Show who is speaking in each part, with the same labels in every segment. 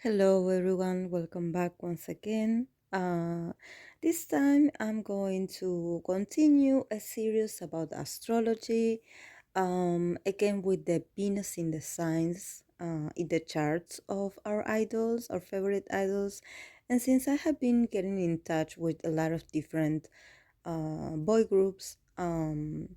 Speaker 1: Hello, everyone. Welcome back once again. This time, I'm going to continue a series about astrology, again with the Venus in the signs, in the charts of our idols, our favorite idols. And since I have been getting in touch with a lot of different boy groups, and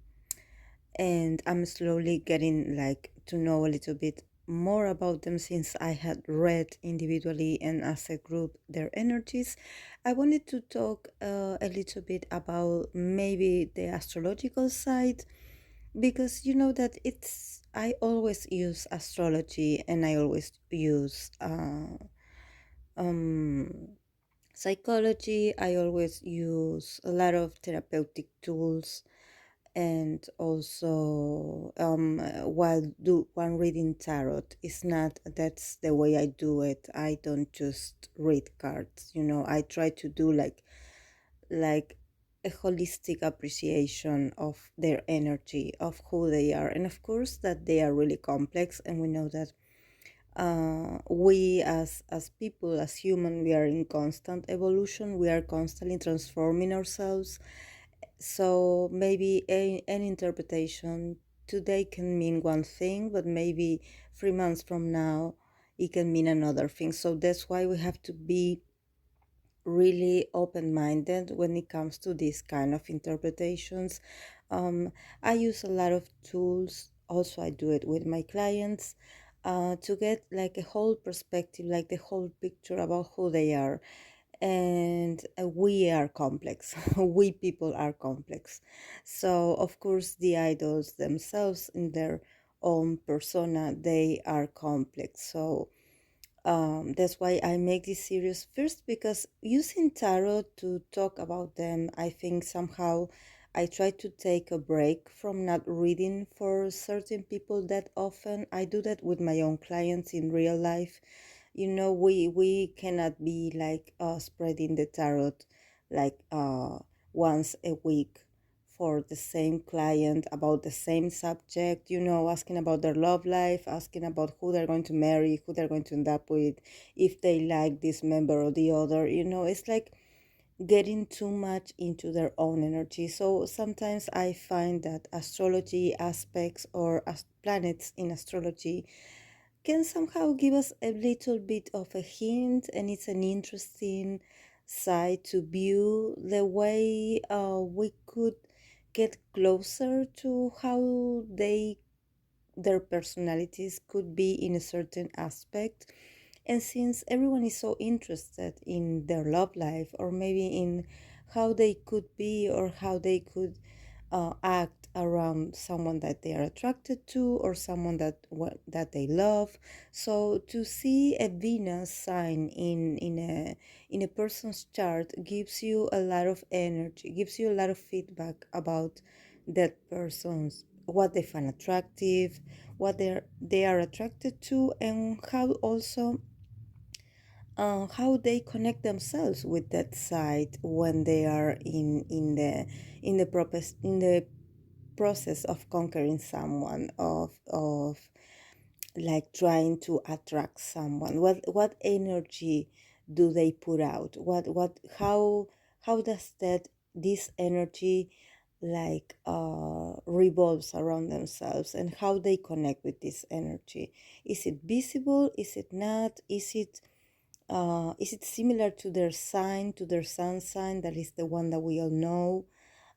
Speaker 1: I'm slowly getting to know a little bit more about them since I had read individually and as a group their energies. I wanted to talk a little bit about maybe the astrological side because you know that I always use astrology and I always use um, psychology. I always use a lot of therapeutic tools and also while reading tarot. It's not that's the way I do it. I don't just read cards, I try to do like a holistic appreciation of their energy, of who they are, and of course that they are really complex, and we know that we as people, as human, we are in constant evolution. We are constantly transforming ourselves, so maybe an interpretation today can mean one thing, but maybe 3 months from now it can mean another thing. So that's why we have to be really open-minded when it comes to these kind of interpretations. Um, I use a lot of tools. Also, I do it with my clients to get like a whole perspective, like the whole picture about who they are, and we are complex. We people are complex, so of course the idols themselves in their own persona, they are complex. So that's why I make this series first, because using tarot to talk about them, I think somehow I try to take a break from not reading for certain people that often. I do that with my own clients in real life. We cannot be spreading the tarot like once a week for the same client about the same subject, asking about their love life, asking about who they're going to marry, who they're going to end up with, if they like this member or the other. It's like getting too much into their own energy. So sometimes I find that astrology aspects or planets in astrology can somehow give us a little bit of a hint, and it's an interesting side to view the way we could get closer to how their personalities could be in a certain aspect. And since everyone is so interested in their love life, or maybe in how they could be or how they could act around someone that they are attracted to, or someone that they love. So to see a Venus sign in a person's chart gives you a lot of energy, gives you a lot of feedback about that person's, what they find attractive, what they are attracted to, and how also how they connect themselves with that side when they are in the process of conquering someone, of like trying to attract someone. What energy do they put out? How does this energy revolves around themselves, and how they connect with this energy? Is it visible? Is it not? Is it similar to their sign, to their sun sign? That is the one that we all know.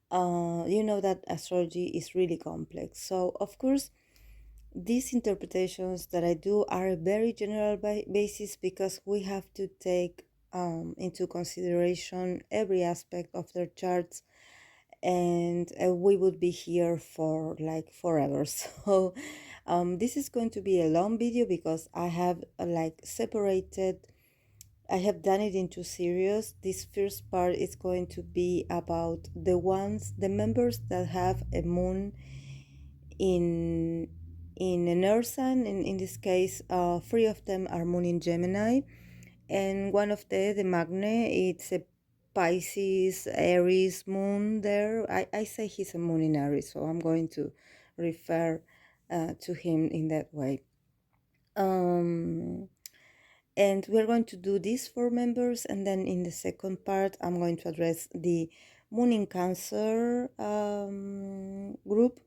Speaker 1: You know that astrology is really complex. So, of course, these interpretations that I do are a very general basis, because we have to take into consideration every aspect of their charts, and we would be here for like forever. So, this is going to be a long video because I have I have done it into series. This first part is going to be about the members that have a moon in an earth sign. In this case, three of them are moon in Gemini, and one of the Magne, it's a Pisces Aries moon there. I say he's a moon in Aries, so I'm going to refer to him in that way. Um, And we're going to do this for members, and then in the second part I'm going to address the moon in Cancer group,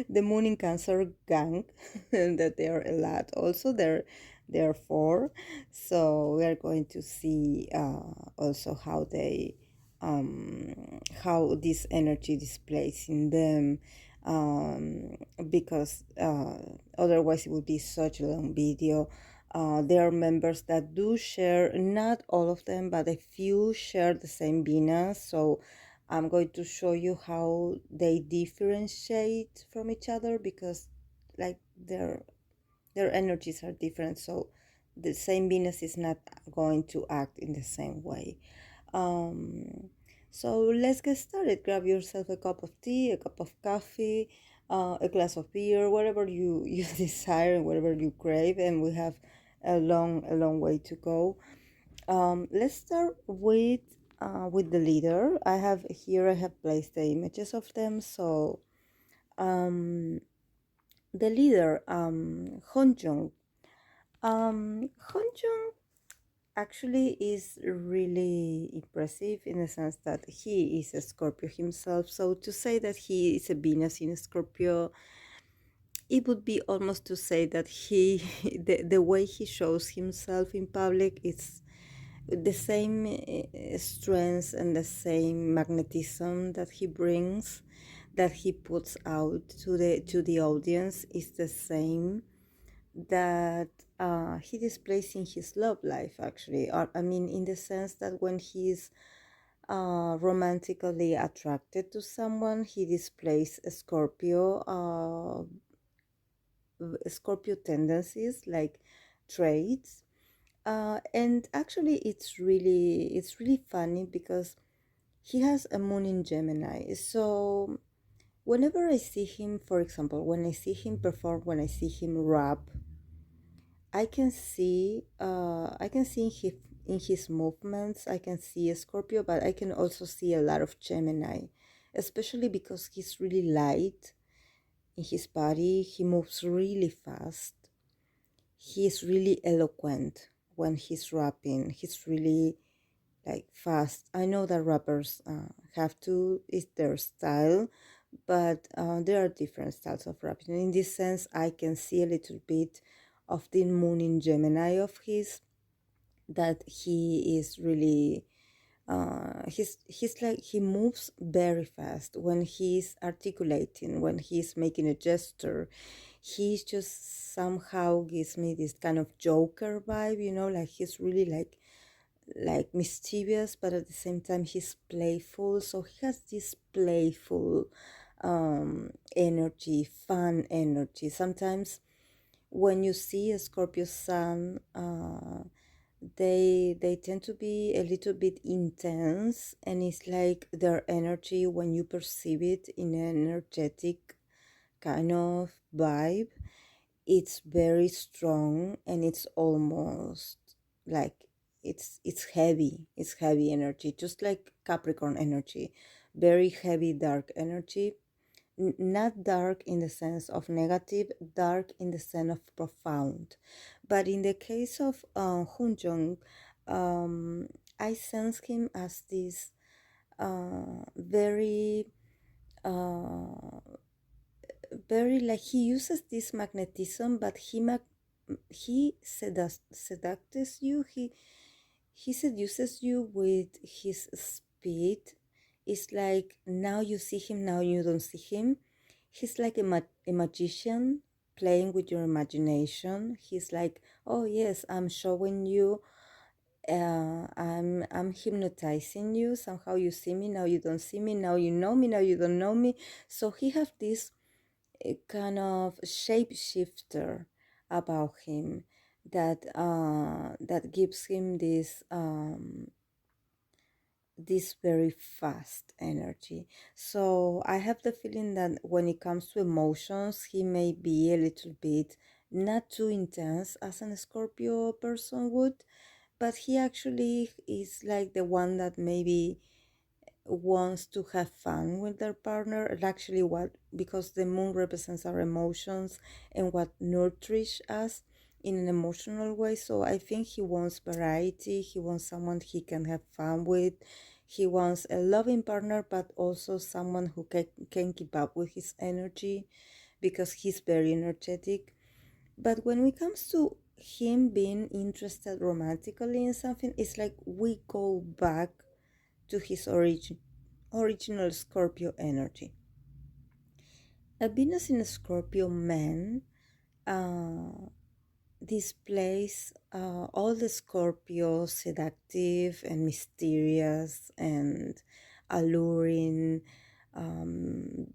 Speaker 1: the moon in Cancer gang, and that they are a lot also. There are four, so we are going to see also how they how this energy displays in them, because otherwise it would be such a long video. There are members that do share, not all of them, but a few share the same Venus. So I'm going to show you how they differentiate from each other, because like their energies are different. So the same Venus is not going to act in the same way. Um, so let's get started. Grab yourself a cup of tea, a cup of coffee, a glass of beer, whatever you desire and whatever you crave. And we have a long way to go. Let's start with the leader. I have placed the images of them. So the leader, Hongjoong. Hongjoong actually is really impressive in the sense that he is a Scorpio himself. So to say that he is a Venus in Scorpio, it would be almost to say that the way he shows himself in public is the same strength and the same magnetism that he brings, that he puts out to the audience, is the same that he displays in his love life, actually. I mean, in the sense that when he's romantically attracted to someone, he displays a Scorpio tendencies, like traits. And actually, it's really funny because he has a moon in Gemini. So whenever I see him, for example, when I see him perform, when I see him rap, I can see in his movements, I can see a Scorpio, but I can also see a lot of Gemini, especially because he's really light in his body. He moves really fast. He's really eloquent when he's rapping. He's really like fast. I know that rappers have to, it's their style, but there are different styles of rapping. In this sense, I can see a little bit of the moon in Gemini of his, that he is really he's like he moves very fast when he's articulating, when he's making a gesture. He's just somehow gives me this kind of Joker vibe, like he's really like mischievous, but at the same time he's playful. So he has this playful energy, fun energy. Sometimes when you see a Scorpio sun, they tend to be a little bit intense, and it's like their energy, when you perceive it in an energetic kind of vibe, it's very strong, and it's almost like it's heavy energy, just like Capricorn energy, very heavy dark energy. Not dark in the sense of negative, dark in the sense of profound. But in the case of Hongjoong, um, I sense him as this very uh, very, like, he uses this magnetism, but he seduces you. He seduces you with his speed. It's like now you see him, now you don't see him. He's like a magician playing with your imagination. He's like, oh yes, I'm showing you, I'm hypnotizing you. Somehow you see me, now you don't see me, now you know me, now you don't know me. So he have this a kind of shapeshifter about him, that gives him this very fast energy. So I have the feeling that when it comes to emotions, he may be a little bit not too intense as an Scorpio person would, but he actually is like the one that maybe wants to have fun with their partner. And actually, what, because the moon represents our emotions and what nurtures us, in an emotional way. So I think he wants variety. He wants someone he can have fun with. He wants a loving partner, but also someone who can keep up with his energy, because he's very energetic. But when it comes to him being interested romantically in something, it's like we go back to his original Scorpio energy. A Venus in a Scorpio man uh, displays all the Scorpio seductive and mysterious and alluring,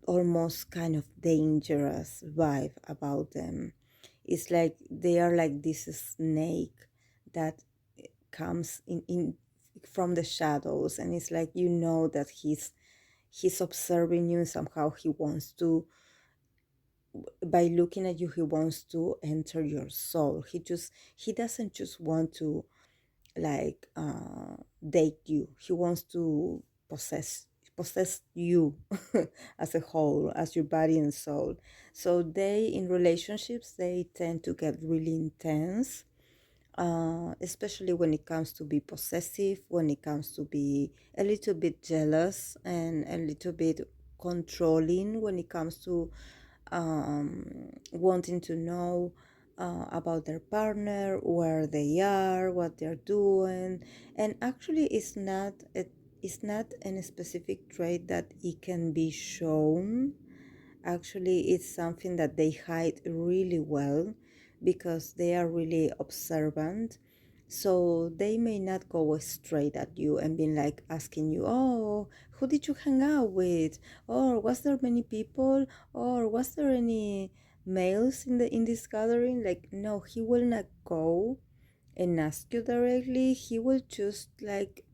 Speaker 1: almost kind of dangerous vibe about them. It's like they are like this snake that comes in from the shadows, and it's like that he's observing you, and somehow he wants to, by looking at you, he wants to enter your soul. He doesn't just want to like date you. He wants to possess you as a whole, as your body and soul. So they, in relationships, they tend to get really intense, especially when it comes to be possessive, when it comes to be a little bit jealous and a little bit controlling, when it comes to wanting to know about their partner, where they are, what they're doing. And actually, it's not any specific trait that it can be shown. Actually, it's something that they hide really well, because they are really observant. So they may not go straight at you and be like asking you, "Oh, who did you hang out with? Or was there many people? Or was there any males in this gathering?" Like, no, he will not go and ask you directly. He will just like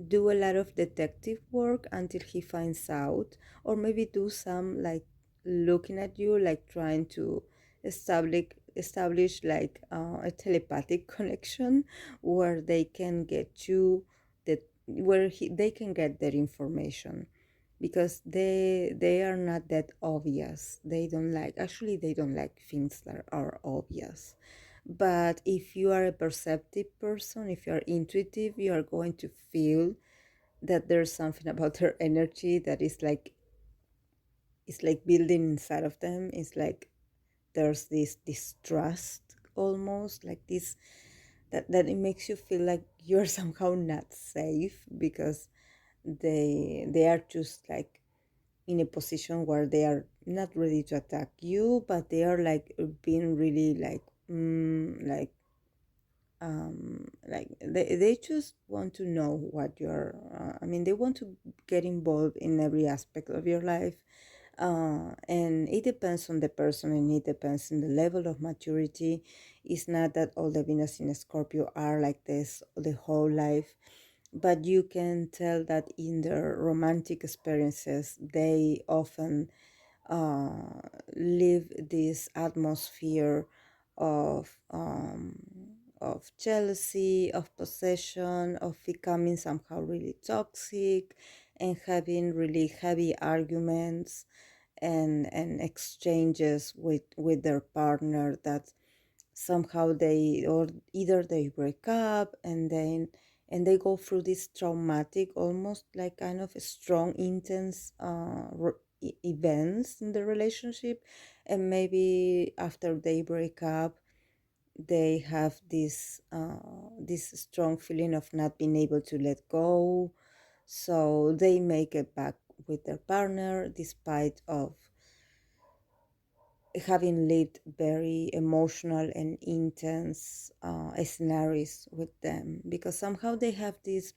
Speaker 1: do a lot of detective work until he finds out, or maybe do some like looking at you, like trying to establish like a telepathic connection where they can get you, that where they can get that information, because they are not that obvious. They don't like things that are obvious. But if you are a perceptive person, if you are intuitive, you are going to feel that there's something about her energy that is like, it's like building inside of them. It's like there's this distrust, almost like this, that it makes you feel like you're somehow not safe, because they are just like in a position where they are not ready to attack you, but they are like being really like they just want to know what you're I mean, they want to get involved in every aspect of your life. And it depends on the person, and it depends on the level of maturity. It's not that all the Venus in Scorpio are like this the whole life, but you can tell that in their romantic experiences they often uh, live this atmosphere of jealousy, of possession, of becoming somehow really toxic, and having really heavy arguments and exchanges with their partner, that somehow they, or either they break up, and they go through this traumatic, almost like kind of strong intense events in the relationship. And maybe after they break up, they have this strong feeling of not being able to let go, so they make it back with their partner despite of having lived very emotional and intense scenarios with them, because somehow they have this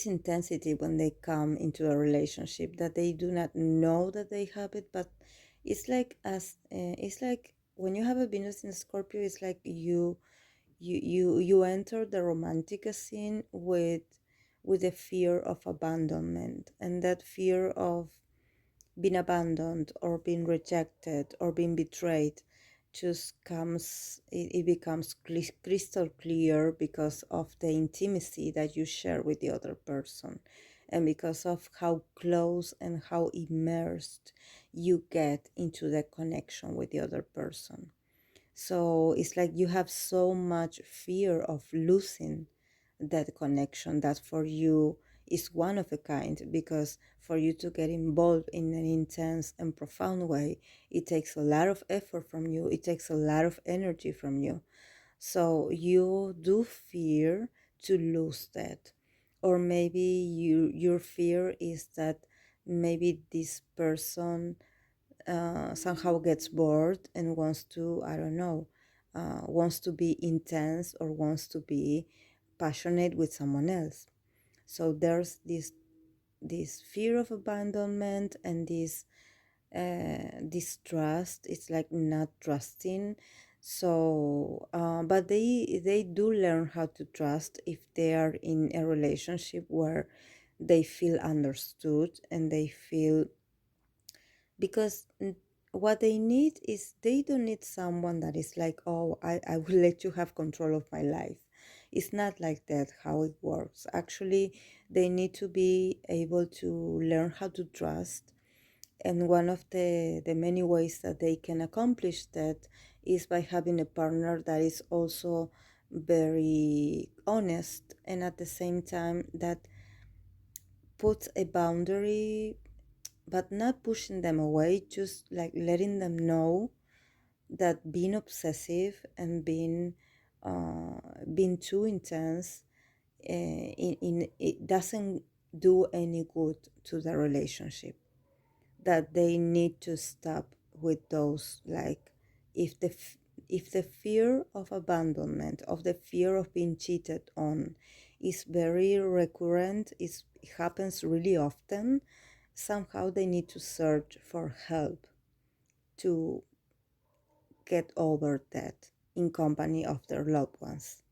Speaker 1: intensity when they come into a relationship, that they do not know that they have it. But it's like when you have a Venus in Scorpio, it's like you enter the romantic scene with a fear of abandonment, and that fear of being abandoned or being rejected or being betrayed just comes, it becomes crystal clear, because of the intimacy that you share with the other person, and because of how close and how immersed you get into the connection with the other person. So it's like you have so much fear of losing that connection that for you is one of a kind, because for you to get involved in an intense and profound way, it takes a lot of effort from you, it takes a lot of energy from you. So you do fear to lose that. Or maybe your fear is that maybe this person somehow gets bored and wants to, I don't know, wants to be intense or wants to be passionate with someone else. So there's this fear of abandonment and this distrust. It's like not trusting. So but they do learn how to trust if they are in a relationship where they feel understood and they feel, because what they need is, they don't need someone that is like, oh, I will let you have control of my life. It's not like that how it works. Actually, they need to be able to learn how to trust. And one of the many ways that they can accomplish that is by having a partner that is also very honest, and at the same time that puts a boundary, but not pushing them away, just like letting them know that being obsessive and being too intense, it doesn't do any good to the relationship. That they need to stop with those, like, if if the fear of abandonment, of the fear of being cheated on, is very recurrent, it happens really often, somehow they need to search for help to get over that in company of their loved ones.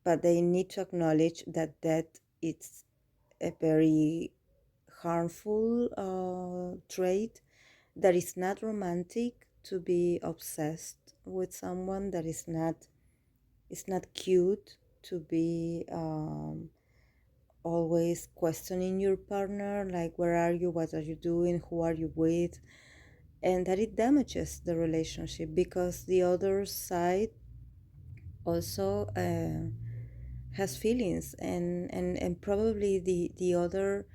Speaker 1: But they need to acknowledge that that is a very harmful trait, that is not romantic to be obsessed with someone, that is not, it's not cute to be always questioning your partner, like, where are you, what are you doing, who are you with, and that it damages the relationship, because the other side also has feelings, and probably the other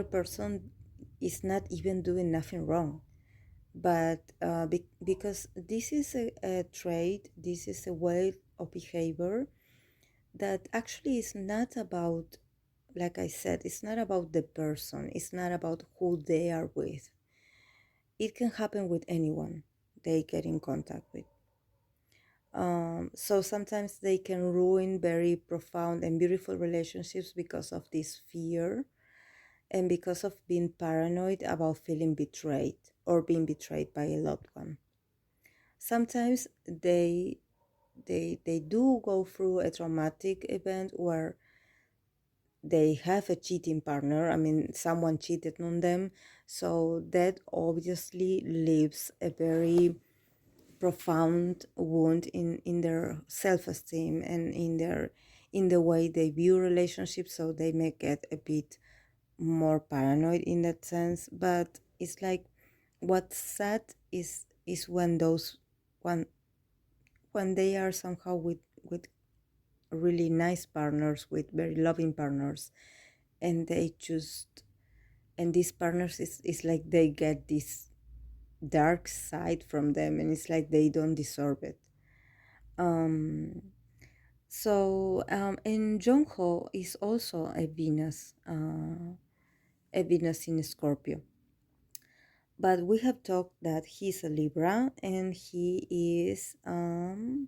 Speaker 1: person is not even doing nothing wrong, but because this is a trait, this is a way of behavior that actually is not about, like I said, it's not about the person, it's not about who they are with. It can happen with anyone they get in contact with. So sometimes they can ruin very profound and beautiful relationships because of this fear, and because of being paranoid about feeling betrayed or being betrayed by a loved one. Sometimes they do go through a traumatic event where they have a cheating partner. I mean, someone cheated on them, so that obviously leaves a very profound wound in their self-esteem and in the way they view relationships, so they may get a bit more paranoid in that sense. But it's like, what's sad is when those when they are somehow with really nice partners, with very loving partners, and they just, and these partners is like they get this dark side from them, and it's like they don't deserve it. um and Jongho is also a Venus in Scorpio, but we have talked that he's a Libra, and he is an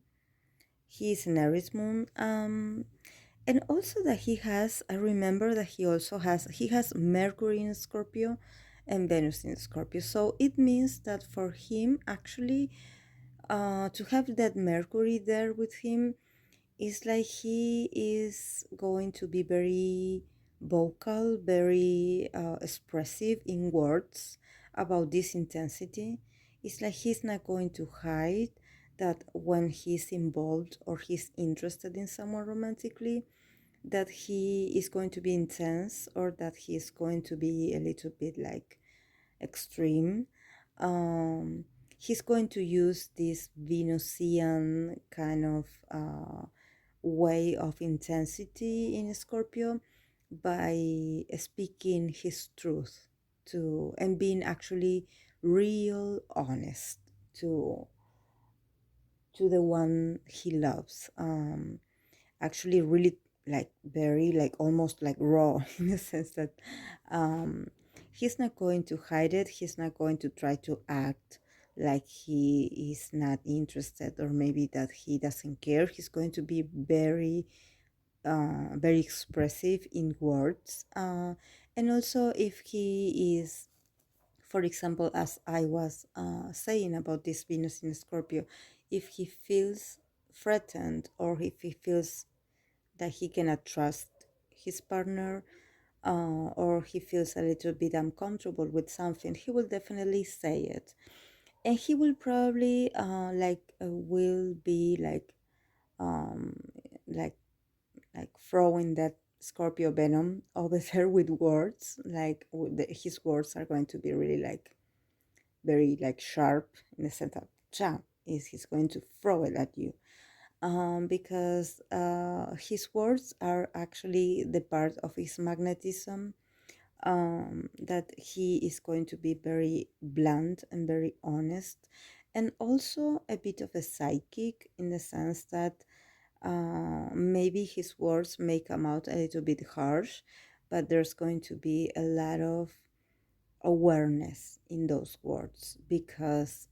Speaker 1: Aries moon, and also that he has, I remember that he has Mercury in Scorpio and Venus in Scorpio. So it means that for him, actually, to have that Mercury there with him, is like he is going to be very vocal, very expressive in words about this intensity. It's like he's not going to hide that when he's involved or he's interested in someone romantically, that he is going to be intense, or that he is going to be a little bit like extreme. Um, he's going to use this Venusian kind of way of intensity in Scorpio by speaking his truth to and being actually real honest to the one he loves. Actually really like very like almost like raw in the sense that um he's not going to hide it. He's not going to try to act like he is not interested or maybe that he doesn't care. He's going to be very expressive in words, and also if he is, for example, as I was saying about this Venus in Scorpio, if he feels threatened or if he feels that he cannot trust his partner, or he feels a little bit uncomfortable with something, he will definitely say it. And he will probably will be um, like throwing that Scorpio venom over there with words. His words are going to be really like very like sharp in the sense that cha is he's going to throw it at you, because his words are actually the part of his magnetism, that he is going to be very blunt and very honest, and also a bit of a psychic in the sense that maybe his words may come out a little bit harsh, but there's going to be a lot of awareness in those words because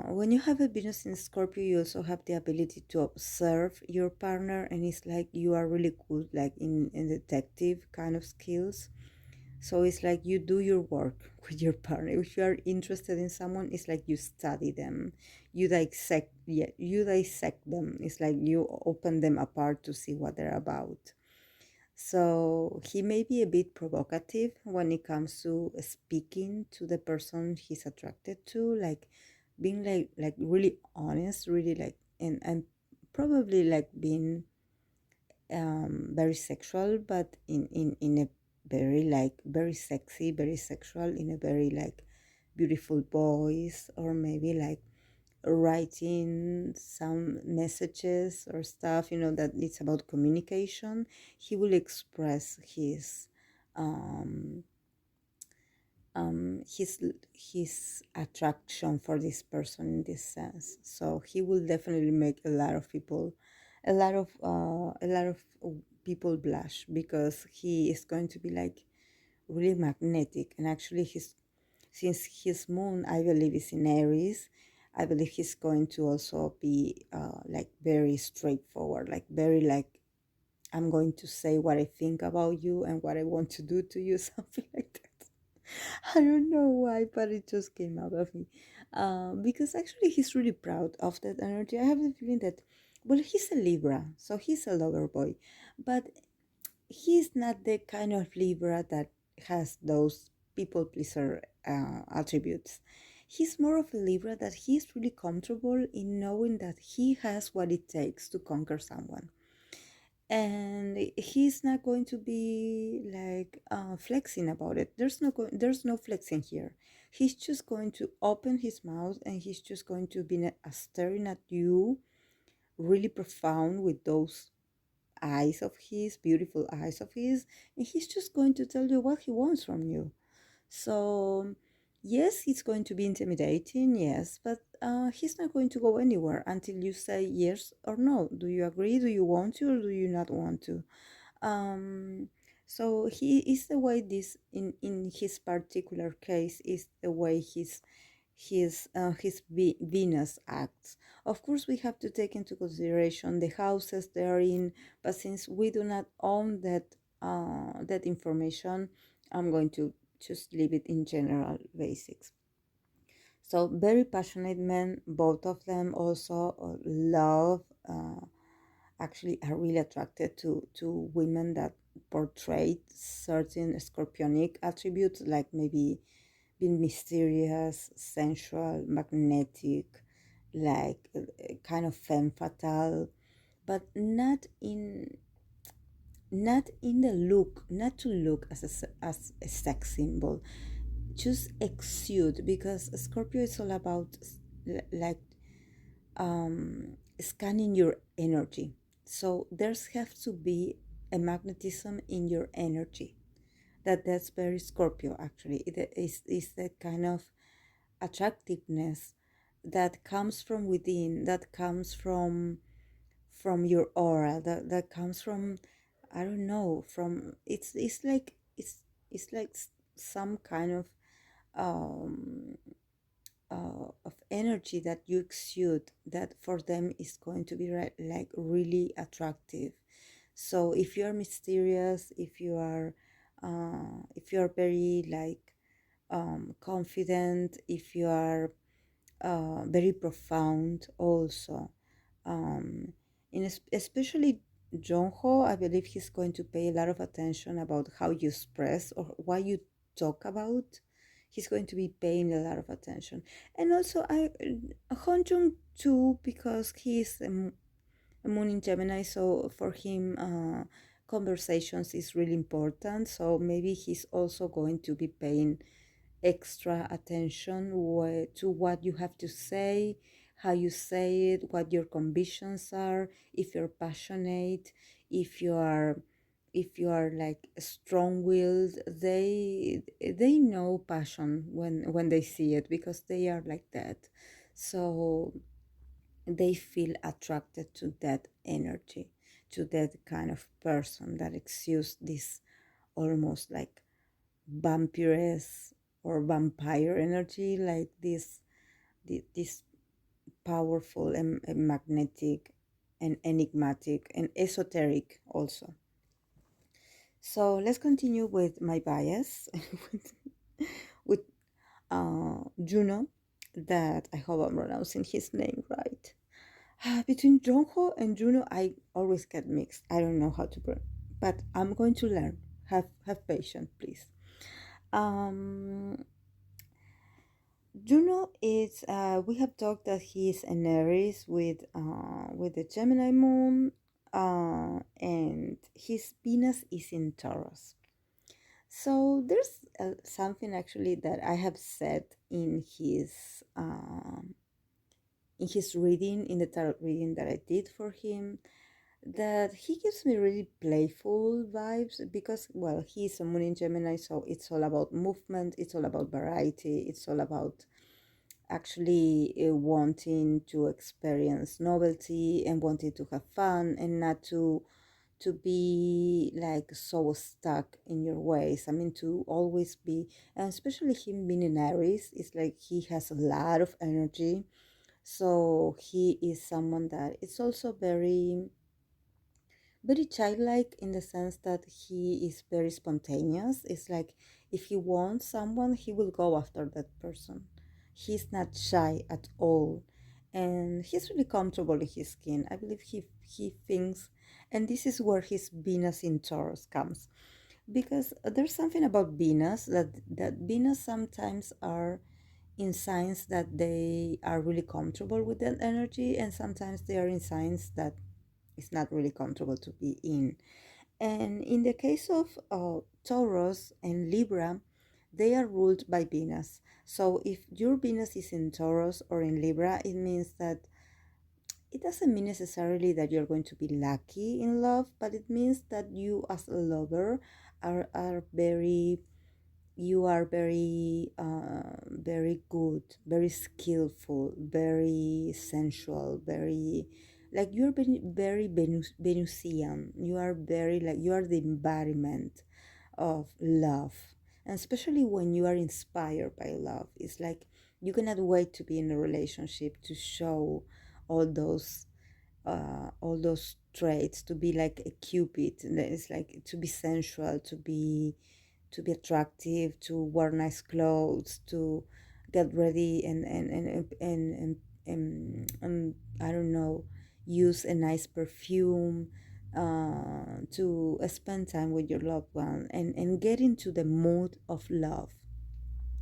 Speaker 1: when you have a Venus in Scorpio, you also have the ability to observe your partner, and it's like you are really good, like in detective kind of skills. So it's like you do your work with your partner. If you are interested in someone, it's like you study them, you dissect, yeah, you dissect them. It's like you open them apart to see what they're about. So he may be a bit provocative when it comes to speaking to the person he's attracted to, like being like really honest, really like and probably like being very sexual, but in a very like very sexy, very sexual, in a very like beautiful voice, or maybe like writing some messages or stuff, that it's about communication. He will express um, his his attraction for this person in this sense. So he will definitely make a lot of people, a lot of people blush because he is going to be like really magnetic. And actually his since his moon, I believe, is in Aries, I believe he's going to also be like very straightforward, like very like, I'm going to say what I think about you and what I want to do to you, something like that. I don't know why, but it just came out of me. Because actually, he's really proud of that energy. I have the feeling that, well, he's a Libra, so he's a lover boy, but he's not the kind of Libra that has those people pleaser attributes. He's more of a Libra that he's really comfortable in knowing that he has what it takes to conquer someone. And he's not going to be like flexing about it. There's no flexing here. He's just going to open his mouth and he's just going to be staring at you really profound with those eyes of his, beautiful eyes of his, and he's just going to tell you what he wants from you. So, yes, it's going to be intimidating, yes, but he's not going to go anywhere until you say yes or no. Do you agree? Do you want to, or do you not want to? Um, so he is the way this in his particular case is the way his Venus acts. Of course, we have to take into consideration the houses they're in, but since we do not own that information, I'm going to just leave it in general basics. So very passionate men, both of them also love. Actually, are really attracted to women that portray certain scorpionic attributes, like maybe being mysterious, sensual, magnetic, like kind of femme fatale, but not in the look, not to look as a sex symbol, just exude, because Scorpio is all about like scanning your energy. So there's have to be a magnetism in your energy. That's very Scorpio actually. It is that kind of attractiveness that comes from within, that comes from your aura, that comes from, I don't know, from it's like it's like some kind um of energy that you exude, that for them is going to be like really attractive. So if you are mysterious, if you are very like confident, if you are very profound also, um, especially Jongho, I believe he's going to pay a lot of attention about how you express or what you talk about. He's going to be paying a lot of attention, and also Hongjoong too, because he's a moon in Gemini, so for him, conversations is really important. So maybe he's also going to be paying extra attention to what you have to say, how you say it, what your convictions are, if you're passionate, if you are if you are like strong-willed. They know passion when they see it, because they are like that. So they feel attracted to that energy, to that kind of person that exudes this almost like vampiress or vampire energy, like this powerful and magnetic and enigmatic and esoteric also. So let's continue with my bias with Juno, that I hope I'm pronouncing his name right. Between Jongho and Juno, I always get mixed. I don't know how to pronounce, but I'm going to learn. Have patience, please. Um, Juno is. We have talked that he is an Aries with the Gemini moon, and his Venus is in Taurus. So there's something actually that I have said in his reading, in the tarot reading that I did for him, that he gives me really playful vibes, because, well, he's a moon in Gemini, so it's all about movement, it's all about variety, it's all about actually wanting to experience novelty and wanting to have fun, and not to be like so stuck in your ways. I mean, to always be, and especially him being in Aries, it's like he has a lot of energy. So he is someone that is also very childlike, in the sense that he is very spontaneous. It's like if he wants someone, he will go after that person. He's not shy at all, and he's really comfortable in his skin. I believe he thinks, and this is where his Venus in Taurus comes, because there's something about Venus, that Venus sometimes are in signs that they are really comfortable with that energy, and sometimes they are in signs that it's not really comfortable to be in. And in the case of Taurus and Libra, they are ruled by Venus. So if your Venus is in Taurus or in Libra, it means that it doesn't mean necessarily that you're going to be lucky in love, but it means that you as a lover are very, you are very good, very skillful, very sensual, very, like you're very Venusian. You are very, like, you are the embodiment of love, and especially when you are inspired by love, it's like you cannot wait to be in a relationship, to show all those traits, to be like a cupid. It's like to be sensual, to be attractive, to wear nice clothes, to get ready and I don't know, use a nice perfume, to spend time with your loved one, and get into the mood of love.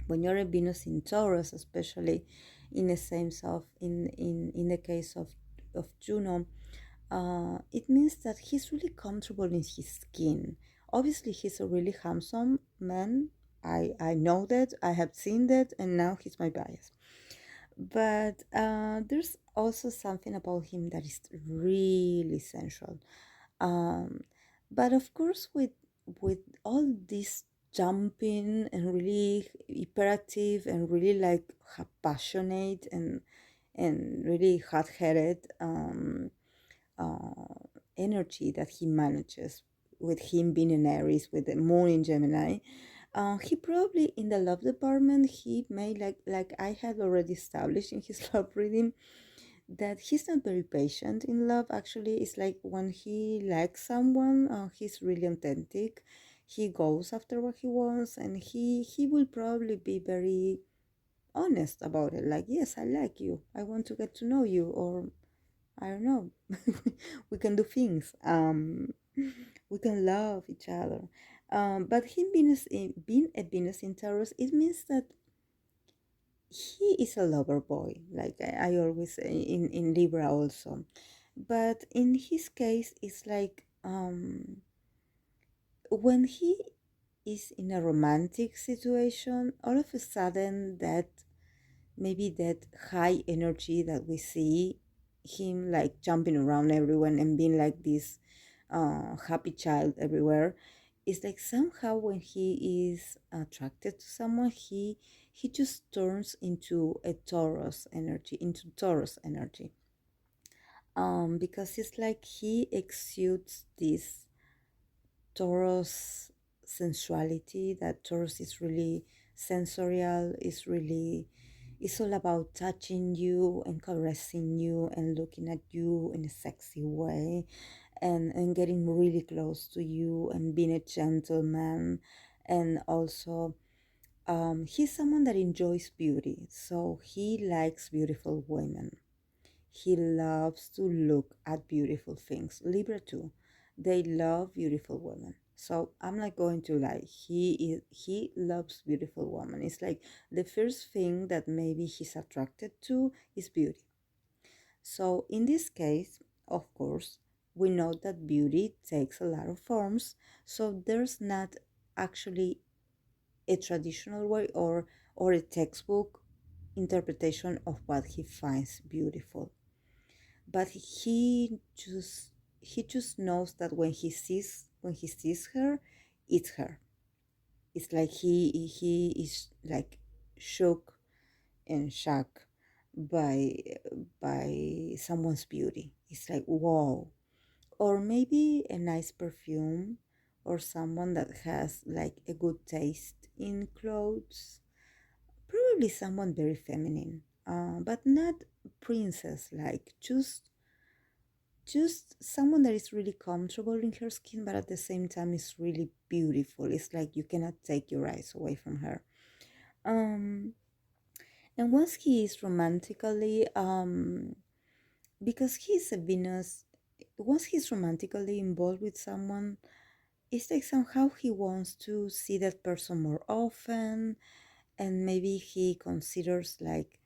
Speaker 1: When you're a Venus in Taurus, especially in the sense of in the case of Juno, it means that he's really comfortable in his skin. Obviously, he's a really handsome man. I know that, I have seen that, and now he's my bias. But there's also something about him that is really sensual. Um, but of course, with all this jumping and really hyperactive and really like passionate and really hot-headed uh, energy that he manages, with him being an Aries, with the moon in Gemini, he probably in the love department he may like I had already established in his love reading that he's not very patient in love. Actually, it's like when he likes someone, he's really authentic. He goes after what he wants, and he will probably be very honest about it. Like, yes, I like you. I want to get to know you, or I don't know. We can do things. We can love each other. But him being a Venus in Taurus, it means that he is a lover boy, like I always say in Libra also. But in his case, it's like when he is in a romantic situation, all of a sudden that maybe that high energy that we see him like jumping around everyone and being like this happy child everywhere, is like somehow when he is attracted to someone, he just turns into a Taurus energy, because it's like he exudes this Taurus sensuality. That Taurus is really sensorial, is really, it's all about touching you and caressing you and looking at you in a sexy way, and getting really close to you and being a gentleman. And also he's someone that enjoys beauty, so he likes beautiful women. He loves to look at beautiful things. Libra too. They love beautiful women. So I'm not going to lie. He loves beautiful women. It's like the first thing that maybe he's attracted to is beauty. So in this case, of course, we know that beauty takes a lot of forms. So there's not actually a traditional way or a textbook interpretation of what he finds beautiful, but he just knows that when he sees her, it's her. It's like he is like shook and shocked by someone's beauty. It's like wow. Or maybe a nice perfume, or someone that has like a good taste in clothes. Probably someone very feminine, but not princess like, just someone that is really comfortable in her skin, but at the same time is really beautiful. It's like you cannot take your eyes away from her. um and once he is romantically because he's a Venus, once he's romantically involved with someone, it's like somehow he wants to see that person more often, and maybe he considers like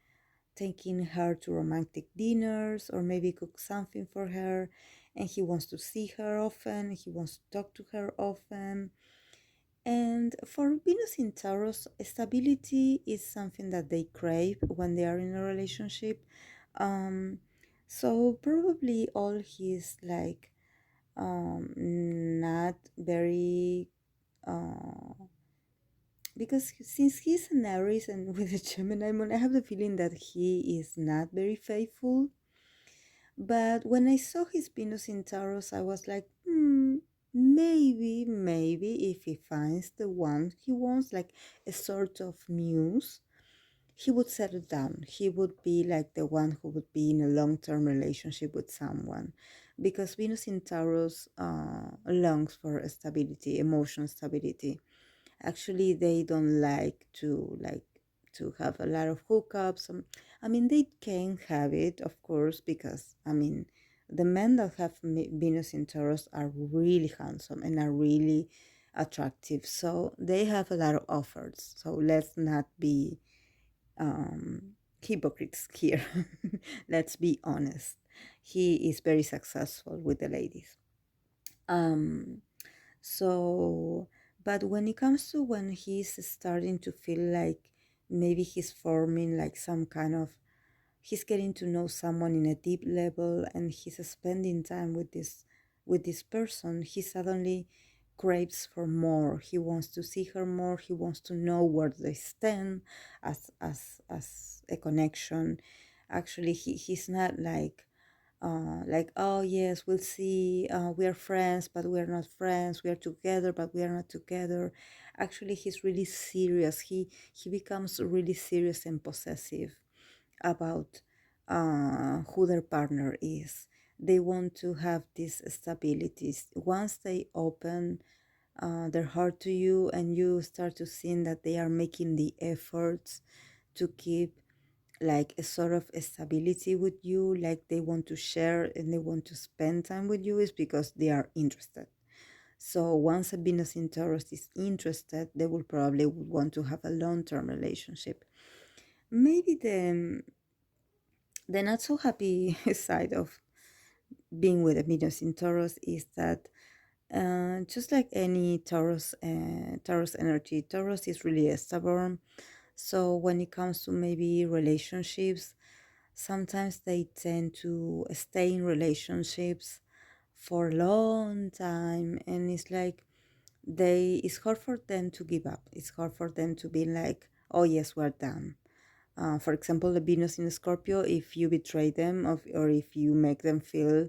Speaker 1: taking her to romantic dinners, or maybe cook something for her, and he wants to see her often, he wants to talk to her often. And for Venus in Taurus, stability is something that they crave when they are in a relationship. um so probably all his like not very because since he's an Aries and with a Gemini moon, I have the feeling that he is not very faithful. But when I saw his Venus in Taurus, I was like, maybe if he finds the one he wants, like a sort of muse, he would settle down. He would be like the one who would be in a long-term relationship with someone, because Venus in Taurus longs for stability, emotional stability. Actually, they don't like to have a lot of hookups. I mean, they can have it, of course, because I mean, the men that have Venus in Taurus are really handsome and are really attractive, so they have a lot of offers. So let's not be hypocrites here. Let's be honest. He is very successful with the ladies. Um, so, But when it comes to when he's starting to feel like maybe he's forming like some kind of, he's getting to know someone in a deep level and he's spending time with this person, he suddenly craves for more. He wants to see her more. He wants to know where they stand as a connection. Actually, he's not like, oh yes, we'll see, we are friends but we are not friends, we are together but we are not together. Actually, he's really serious. He becomes really serious and possessive about who their partner is. They want to have this stability. Once they open their heart to you and you start to see that they are making the efforts to keep like a sort of stability with you, like they want to share and they want to spend time with you, is because they are interested. So once a Venus in Taurus is interested, they will probably want to have a long-term relationship. Maybe the not so happy side of being with a Venus in Taurus is that just like any Taurus energy, Taurus is really stubborn. So when it comes to maybe relationships, sometimes they tend to stay in relationships for a long time, and it's like it's hard for them to give up. It's hard for them to be like, oh yes, we're done. For example, the Venus in Scorpio, if you betray them or if you make them feel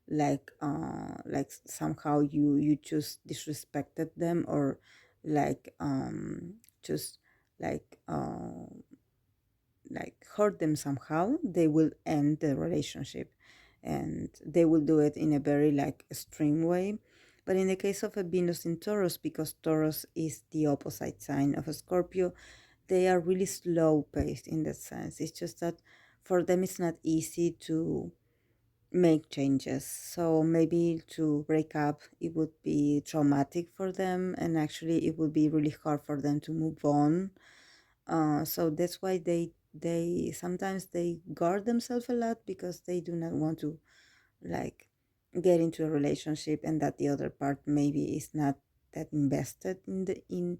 Speaker 1: like somehow you just disrespected them, or like just like like hurt them somehow, they will end the relationship, and they will do it in a very like extreme way. But in the case of a Venus in Taurus, because Taurus is the opposite sign of a Scorpio, they are really slow paced in that sense. It's just that for them it's not easy to make changes. So maybe to break up, it would be traumatic for them, and actually it would be really hard for them to move on. So that's why they sometimes they guard themselves a lot, because they do not want to like get into a relationship and that the other part maybe is not that invested in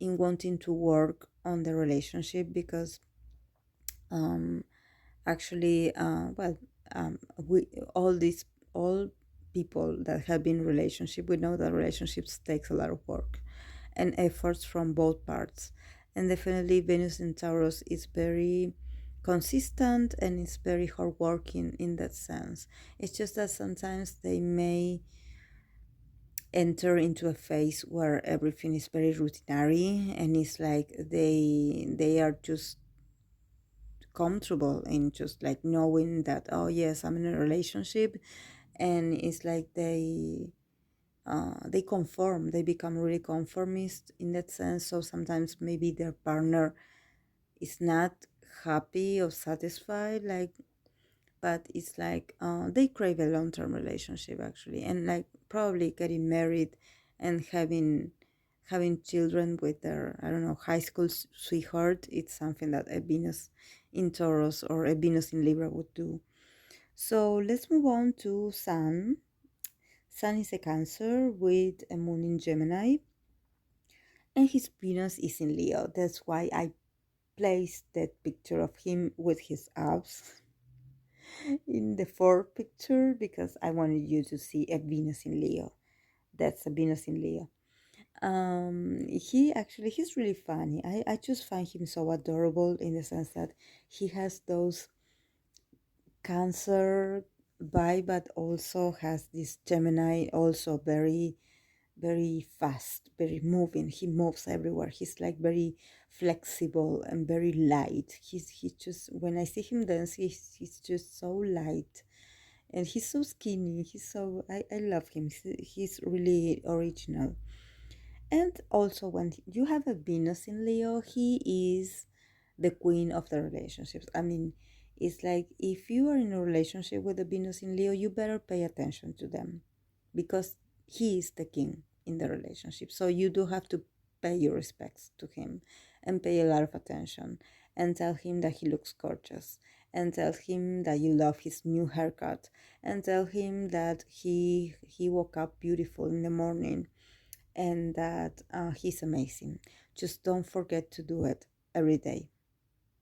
Speaker 1: wanting to work on the relationship, because um actually well we all people that have been in relationship, we know that relationships takes a lot of work and efforts from both parts. And definitely Venus in Taurus is very consistent and it's very hardworking in that sense. It's just that sometimes they may enter into a phase where everything is very routinary, and it's like they are just comfortable in just like knowing that, oh yes, I'm in a relationship, and it's like they conform, they become really conformist in that sense. So sometimes maybe their partner is not happy or satisfied, like, but it's like they crave a long-term relationship actually, and like probably getting married and having children with their, I don't know, high school sweetheart. It's something that a Venus in Taurus or a Venus in Libra would do. So let's move on to Sun. Sun is a Cancer with a moon in Gemini, and his Venus is in Leo. That's why I placed that picture of him with his abs in the fourth picture, because I wanted you to see a Venus in Leo. That's a Venus in Leo. He's really funny. I just find him so adorable in the sense that he has those Cancer vibe, but also has this Gemini, also very fast, very moving. He moves everywhere. He's like very flexible and very light. He just, when I see him dance, he's just so light, and he's so skinny. I love him. He's really original. And also, when you have a Venus in Leo, he is the queen of the relationships. I mean, it's like if you are in a relationship with a Venus in Leo, you better pay attention to them, because he is the king in the relationship. So you do have to pay your respects to him and pay a lot of attention, and tell him that he looks gorgeous, and tell him that you love his new haircut, and tell him that he woke up beautiful in the morning, and that he's amazing. Just don't forget to do it every day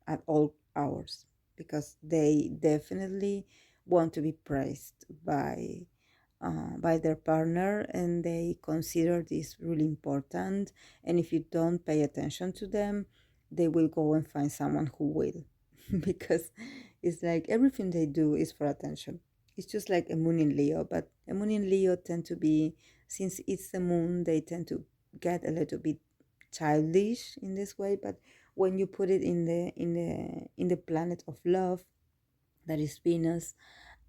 Speaker 1: at all hours, because they definitely want to be praised by their partner, and they consider this really important. And if you don't pay attention to them, they will go and find someone who will, because it's like everything they do is for attention. It's just like a moon in Leo, but a moon in Leo tend to be, since it's the moon, they tend to get a little bit childish in this way. But when you put it in the planet of love, that is Venus,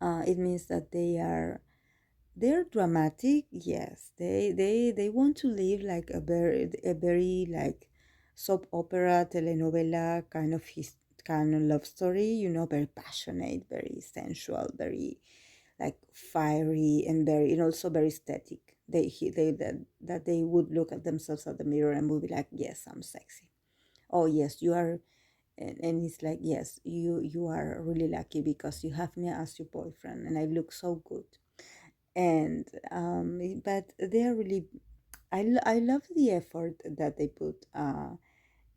Speaker 1: it means that they're dramatic. Yes, they want to live like a very like soap opera, telenovela kind of love story, very passionate, very sensual, very like fiery, and very, and also very aesthetic. They that they would look at themselves at the mirror and would be like, yes, I'm sexy. Oh yes, you are. And it's like, yes, you are really lucky because you have me as your boyfriend and I look so good. And but they are really, I love the effort that they put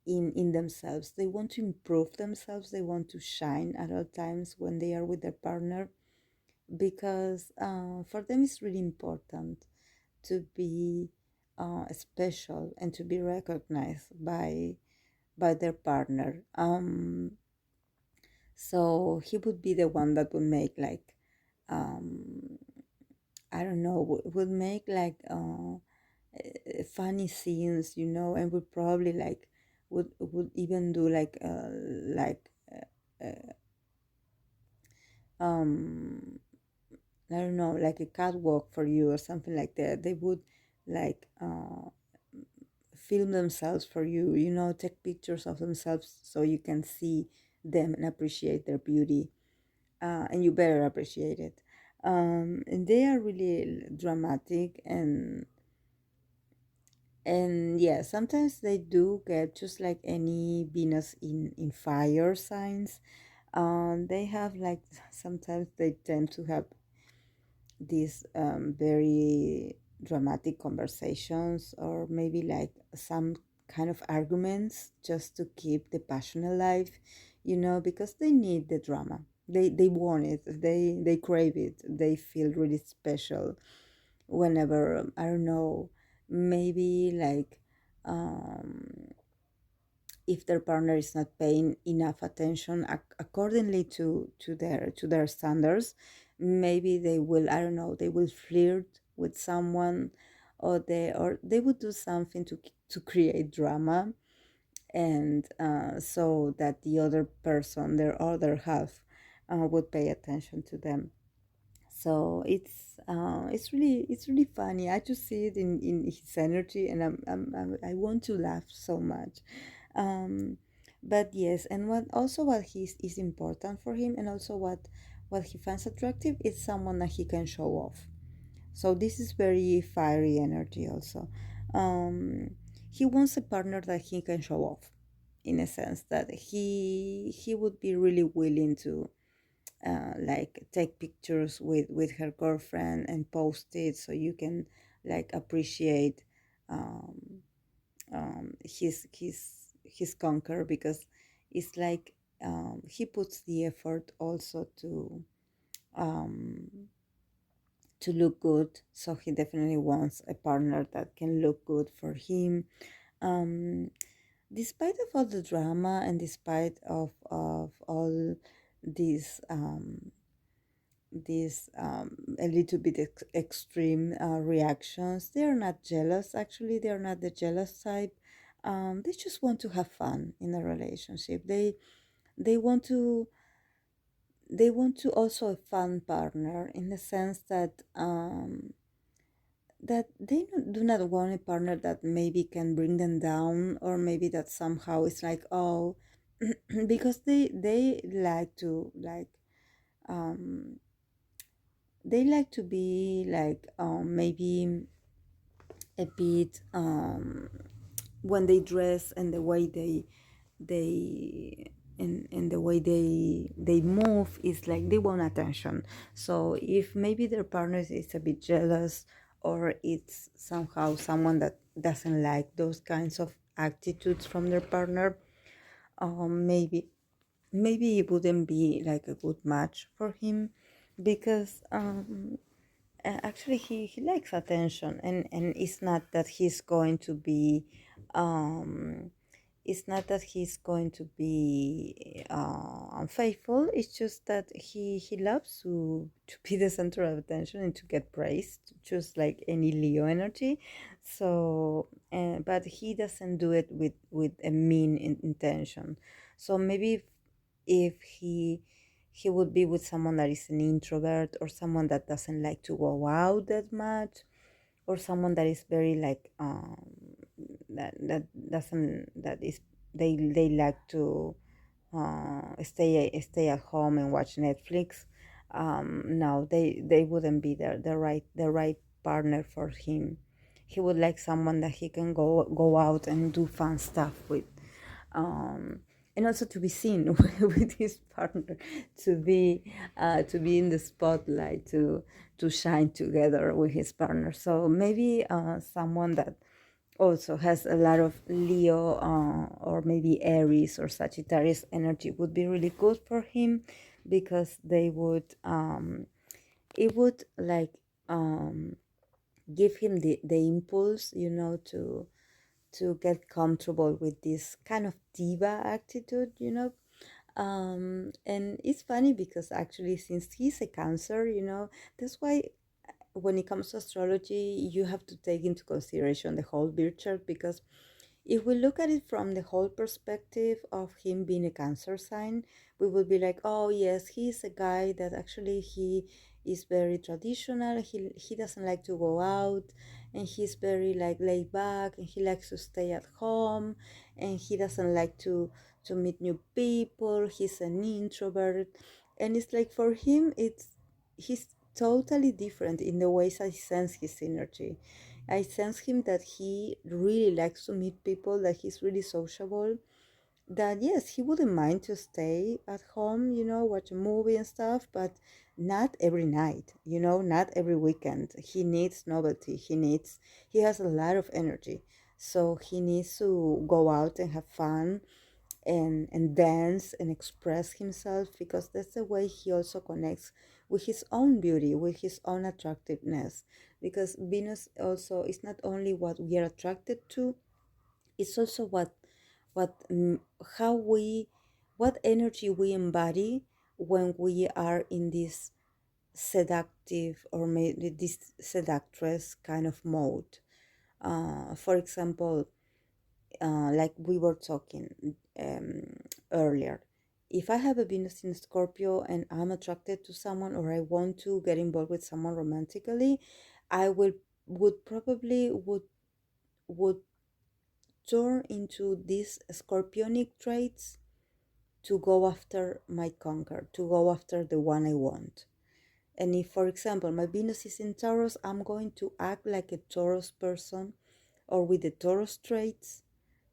Speaker 1: in themselves. They want to improve themselves, they want to shine at all times when they are with their partner, because for them it's really important to be special and to be recognized by their partner. So he would be the one that would make like, um I don't know, would make like funny scenes, and would probably like would even do like um I don't know, like a catwalk for you or something like that. They would like film themselves for you, take pictures of themselves so you can see them and appreciate their beauty. And you better appreciate it. And they are really dramatic, and yeah, sometimes they do get, just like any Venus in fire signs. They have like, sometimes they tend to have these very dramatic conversations, or maybe like some kind of arguments, just to keep the passion alive, because they need the drama. They want it. They crave it. They feel really special whenever, I don't know, maybe like, um if their partner is not paying enough attention accordingly to their standards, maybe they will, I don't know, they will flirt with someone, or they would do something to create drama, and so that the other person, their other half, would pay attention to them. So it's really funny. I just see it in his energy, and I want to laugh so much. um but yes, and what he's is important for him, and also what he finds attractive, is someone that he can show off. So this is very fiery energy also. He wants a partner that he can show off, in a sense that he would be really willing to like take pictures with her girlfriend and post it, so you can like appreciate um, his conquer, because it's like, he puts the effort also um, to look good. So he definitely wants a partner that can look good for him, um, despite of all the drama, and despite of all these a little bit extreme reactions. They are not jealous. Actually, they are not the jealous type. They just want to have fun in a relationship. They want to also a fun partner, in the sense that they do not want a partner that maybe can bring them down, or maybe that somehow it's like, oh, because they like to like, um they like to be like, maybe a bit, when they dress, and the way they and the way they move is like they want attention. So if maybe their partner is a bit jealous or it's somehow someone that doesn't like those kinds of attitudes from their partner, maybe it wouldn't be like a good match for him, because actually he likes attention, and it's not that he's going to be um unfaithful. It's just that he loves to be the center of attention and to get praised, just like any Leo energy. So but he doesn't do it with a mean intention. So maybe if he would be with someone that is an introvert, or someone that doesn't like to go out that much, or someone that is very like that doesn't that is they like to stay at home and watch Netflix. No, they wouldn't be the right partner for him. He would like someone that he can go out and do fun stuff with, um, and also to be seen with his partner, to be in the spotlight, to shine together with his partner. So maybe someone that also has a lot of Leo, or maybe Aries or Sagittarius energy would be really good for him, because it would like give him the impulse, to get comfortable with this kind of diva attitude. And it's funny because actually, since he's a Cancer, that's why when it comes to astrology, you have to take into consideration the whole birth chart, because if we look at it from the whole perspective of him being a Cancer sign, we would be like, oh yes, he's a guy that actually he is very traditional. He doesn't like to go out, and he's very like laid back, and he likes to stay at home, and he doesn't like to meet new people. He's an introvert, and it's like for him, he's totally different in the ways I sense his energy. I sense him that he really likes to meet people, that he's really sociable, that yes, he wouldn't mind to stay at home, watch a movie and stuff, but not every night, not every weekend. He needs novelty. He has a lot of energy. So he needs to go out and have fun, and dance and express himself, because that's the way he also connects with his own beauty, with his own attractiveness. Because Venus also is not only what we are attracted to, it's also what how we what energy we embody when we are in this seductive, or maybe this seductress kind of mode. For example, like we were talking earlier, if I have a Venus in Scorpio and I'm attracted to someone, or I want to get involved with someone romantically, I would probably would turn into these scorpionic traits to go after my conquer, to go after the one I want. And if, for example, my Venus is in Taurus, I'm going to act like a Taurus person, or with the Taurus traits,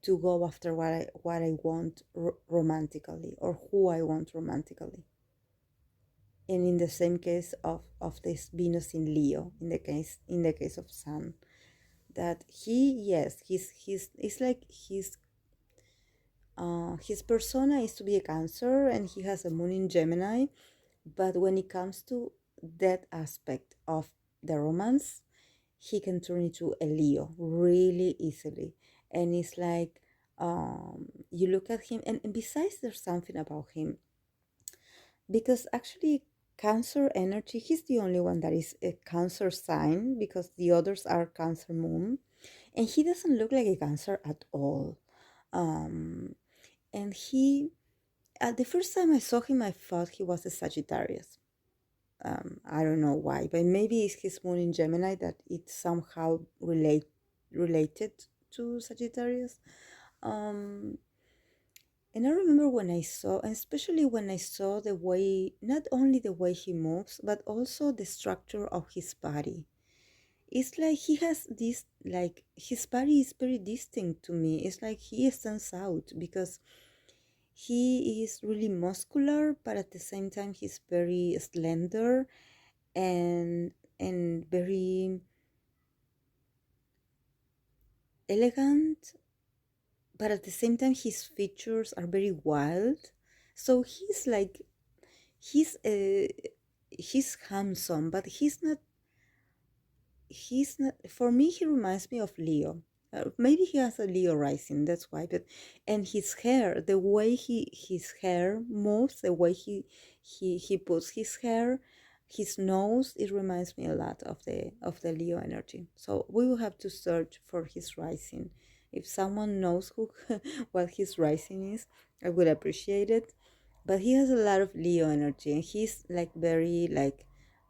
Speaker 1: to go after what I want romantically, or who I want romantically. And in the same case of this Venus in Leo, in the case of Sun, that it's like his persona is to be a Cancer, and he has a moon in Gemini, but when it comes to that aspect of the romance, he can turn into a Leo really easily. And it's like, you look at him, and besides, there's something about him, because actually, Cancer energy, he's the only one that is a Cancer sign, because the others are Cancer moon, and he doesn't look like a Cancer at all. Um, and the first time I saw him, I thought he was a Sagittarius. I don't know why, but maybe it's his moon in Gemini that it's somehow related to Sagittarius. Um, and I remember when I saw, and especially when I saw the way, not only the way he moves, but also the structure of his body. It's like he has this, like his body is very distinct to me. It's like he stands out, because he is really muscular, but at the same time he's very slender, and very elegant, but at the same time his features are very wild. So he's he's handsome, but he's not for me. He reminds me of Leo. Maybe he has a Leo rising, that's why. But and his hair, the way his hair moves, the way he puts his hair, his nose, it reminds me a lot of the Leo energy. So we will have to search for his rising. If someone knows who what his rising is, I would appreciate it. But he has a lot of Leo energy, and he's like very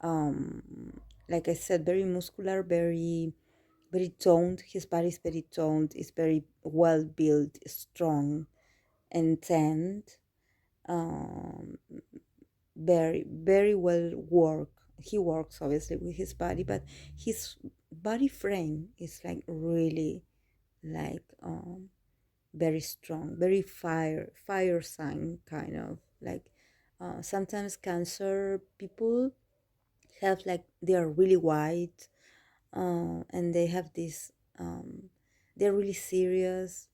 Speaker 1: um like I said, very muscular, very toned. His body is very toned. It's very well built, strong, and tanned. Um, very well work. He works obviously with his body, but his body frame is like really like very strong, very fire sign kind of like. Sometimes Cancer people have like they are really white, and they have this they're really serious.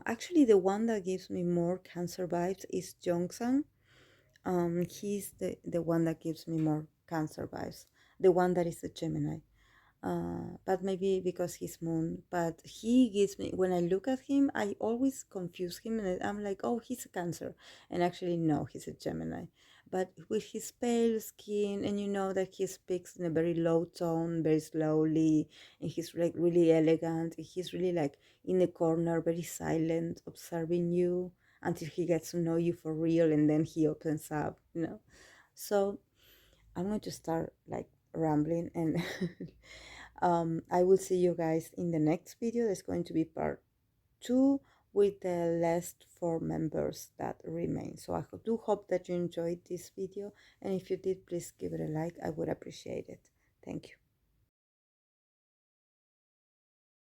Speaker 1: Actually, the one that gives me more Cancer vibes is Jongsan. He's the one that gives me more Cancer vibes, the one that is a Gemini. But maybe because he's moon, but he gives me, when I look at him, I always confuse him, and I'm like, oh, he's a Cancer, and actually no, he's a Gemini. But with his pale skin, and you know that he speaks in a very low tone, very slowly, and he's like really elegant, he's really like in the corner, very silent, observing you until he gets to know you for real, and then he opens up, so I'm going to start like rambling, and I will see you guys in the next video. There's going to be part 2 with the last 4 members that remain. So I do hope that you enjoyed this video, and if you did, please give it a like. I would appreciate it. Thank you.